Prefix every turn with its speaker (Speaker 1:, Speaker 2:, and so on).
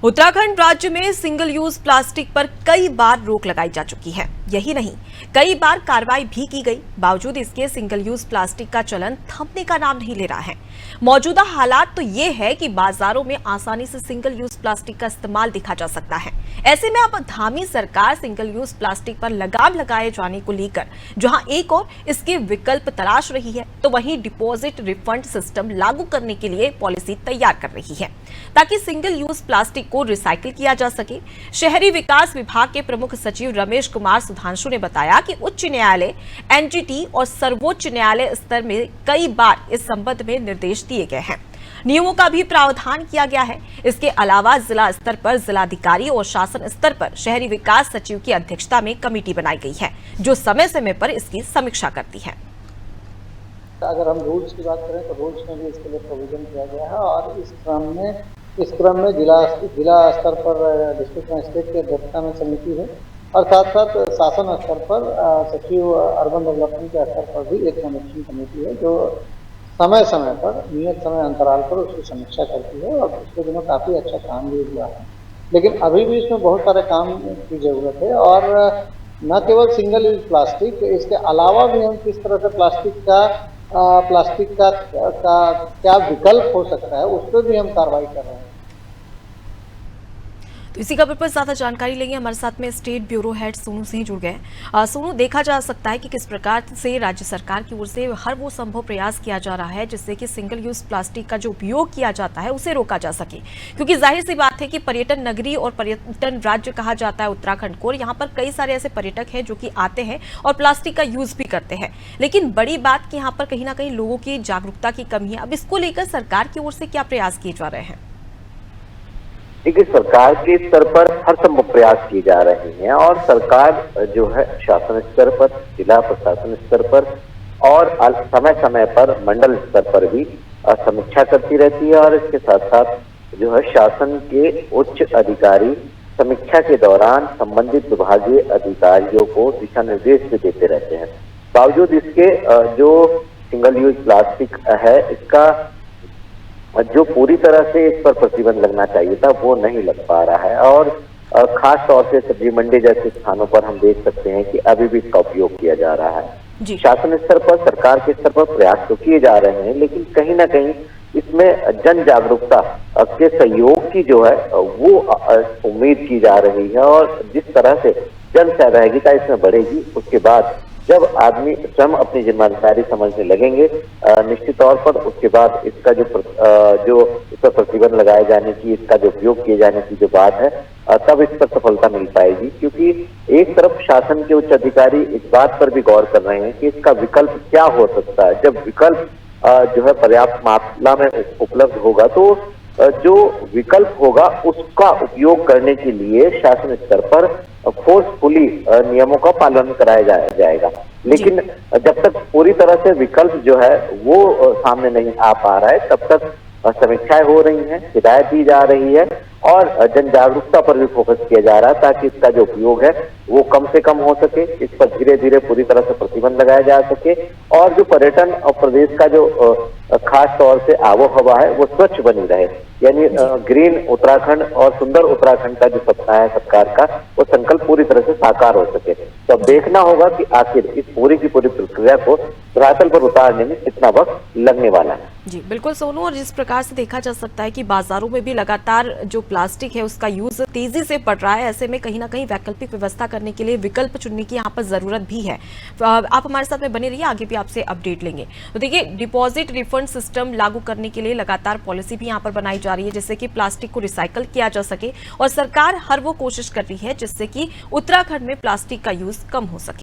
Speaker 1: उत्तराखंड राज्य में single use plastic पर कई बार रोक लगाई जा चुकी है। यही नहीं, कई बार कार्रवाई भी की गई। बावजूद इसके सिंगल यूज प्लास्टिक का चलन थमने का नाम नहीं ले रहा है। मौजूदा हालात तो ये है कि बाजारों में आसानी से सिंगल यूज प्लास्टिक का इस्तेमाल देखा जा सकता है। ऐसे में अब धामी सरकार सिंगल यूज प्लास्टिक पर लगाम लगाए जाने को लेकर जहां एक और इसके विकल्प तलाश रही है, तो वहीं डिपॉजिट रिफंड सिस्टम लागू करने के लिए पॉलिसी तैयार कर रही है ताकि सिंगल यूज प्लास्टिक को रिसाइकिल किया जा सके। शहरी विकास विभाग के प्रमुख सचिव रमेश कुमार सुधांशु ने बताया कि उच्च न्यायालय, एनजीटी और सर्वोच्च न्यायालय स्तर में कई बार इस संबंध में निर्देश दिए गए हैं। नियमों का भी प्रावधान किया गया है। इसके अलावा जिला स्तर पर जिलाधिकारी और शासन स्तर पर शहरी विकास सचिव की अध्यक्षता में कमेटी बनाई गई है, जो समय समय पर इसकी समीक्षा करती है।
Speaker 2: अगर हम रूल्स की बात करें तो रूल्स में भी इसके लिए प्रोविजन किया गया है और इस क्रम में जिला स्तर पर डिस्ट्रिक्ट मजिस्ट्रेट की अध्यक्षता में समिति है और साथ साथ शासन स्तर पर सचिव अर्बन डेवलपमेंट के स्तर पर भी एक समीक्षा कमेटी है जो समय समय पर नियत समय अंतराल पर उसकी समीक्षा करती है और पिछले दिनों काफ़ी अच्छा काम भी हुआ है। लेकिन अभी भी इसमें बहुत सारे काम की ज़रूरत है और न केवल सिंगल यूज प्लास्टिक, इसके अलावा भी हम किस तरह से प्लास्टिक का क्या विकल्प हो सकता है उस पर भी हम कार्रवाई कर रहे हैं।
Speaker 1: तो इसी खबर पर ज्यादा जानकारी लेंगे। हमारे साथ में state bureau head Sonu Singh जुड़ गए। सोनू, देखा जा सकता है कि किस प्रकार से राज्य सरकार की ओर से हर वो संभव प्रयास किया जा रहा है जिससे कि सिंगल यूज प्लास्टिक का जो उपयोग किया जाता है उसे रोका जा सके, क्योंकि जाहिर सी बात है कि पर्यटन नगरी और पर्यटन राज्य कहा जाता है उत्तराखंड को, और यहाँ पर कई सारे ऐसे पर्यटक हैं जो कि आते हैं और प्लास्टिक का यूज भी करते हैं। लेकिन बड़ी बात कि यहाँ पर कहीं ना कहीं लोगों की जागरूकता की कमी है। अब इसको लेकर सरकार की ओर से क्या प्रयास किए जा रहे हैं?
Speaker 3: देखिए, सरकार के स्तर पर हर संभव प्रयास किए जा रहे हैं और सरकार जो है शासन स्तर पर, जिला प्रशासन स्तर पर और समय समय पर मंडल स्तर पर भी समीक्षा करती रहती है और इसके साथ साथ जो है शासन के उच्च अधिकारी समीक्षा के दौरान संबंधित विभागीय अधिकारियों को दिशा निर्देश भी देते रहते हैं। बावजूद इसके जो सिंगल यूज प्लास्टिक है, इसका जो पूरी तरह से इस पर प्रतिबंध लगना चाहिए था वो नहीं लग पा रहा है और खास तौर से सब्जी मंडी जैसे स्थानों पर हम देख सकते हैं कि अभी भी इसका उपयोग किया जा रहा है। शासन स्तर पर, सरकार के स्तर पर प्रयास तो किए जा रहे हैं, लेकिन कहीं ना कहीं इसमें जन जागरूकता के सहयोग की जो है वो उम्मीद की जा रही है और जिस तरह से जन सहभागिता इसमें बढ़ेगी उसके बाद जब आदमी स्वयं अपनी जिम्मेदारी समझने लगेंगे निश्चित तौर पर उसके बाद इसका जो इस पर प्रतिबंध लगाए जाने की, इसका जो उपयोग किए जाने की जो बात है तब इस पर सफलता मिल पाएगी। क्योंकि एक तरफ शासन के उच्च अधिकारी इस बात पर भी गौर कर रहे हैं कि इसका विकल्प क्या हो सकता है। जब विकल्प जो है पर्याप्त मात्रा में उपलब्ध होगा तो जो विकल्प होगा उसका उपयोग करने के लिए शासन स्तर पर फोर्सफुली नियमों का पालन कराया जाएगा। लेकिन जब तक पूरी तरह से विकल्प जो है वो सामने नहीं आ पा रहा है तब तक समीक्षाएं हो रही हैं, हिदायत दी जा रही है और जन जागरूकता पर भी फोकस किया जा रहा है ताकि इसका जो उपयोग है वो कम से कम हो सके, इस पर धीरे धीरे पूरी तरह से प्रतिबंध लगाया जा सके और जो पर्यटन और प्रदेश का जो खास तौर से आबोहवा है वो स्वच्छ बनी रहे। यानी ग्रीन उत्तराखंड और सुंदर उत्तराखंड का जो सपना है सरकार का, वो संकल्प पूरी तरह से साकार हो सके। तो अब देखना होगा कि आखिर इस पूरी की पूरी प्रक्रिया को धरातल पर उतारने में कितना वक्त लगने वाला है।
Speaker 1: जी बिल्कुल सोनू, और जिस प्रकार से देखा जा सकता है कि बाजारों में भी लगातार जो प्लास्टिक है उसका यूज तेजी से बढ़ रहा है, ऐसे में कहीं ना कहीं वैकल्पिक व्यवस्था करने के लिए विकल्प चुनने की यहाँ पर जरूरत भी है। आप हमारे साथ में बने रहिए, आगे भी आपसे अपडेट लेंगे। तो देखिए, डिपॉजिट रिफंड सिस्टम लागू करने के लिए लगातार पॉलिसी भी यहाँ पर बनाई जा रही है जिससे कि प्लास्टिक को रिसाइकल किया जा सके और सरकार हर वो कोशिश कर रही है जिससे कि उत्तराखंड में प्लास्टिक का यूज कम हो सके।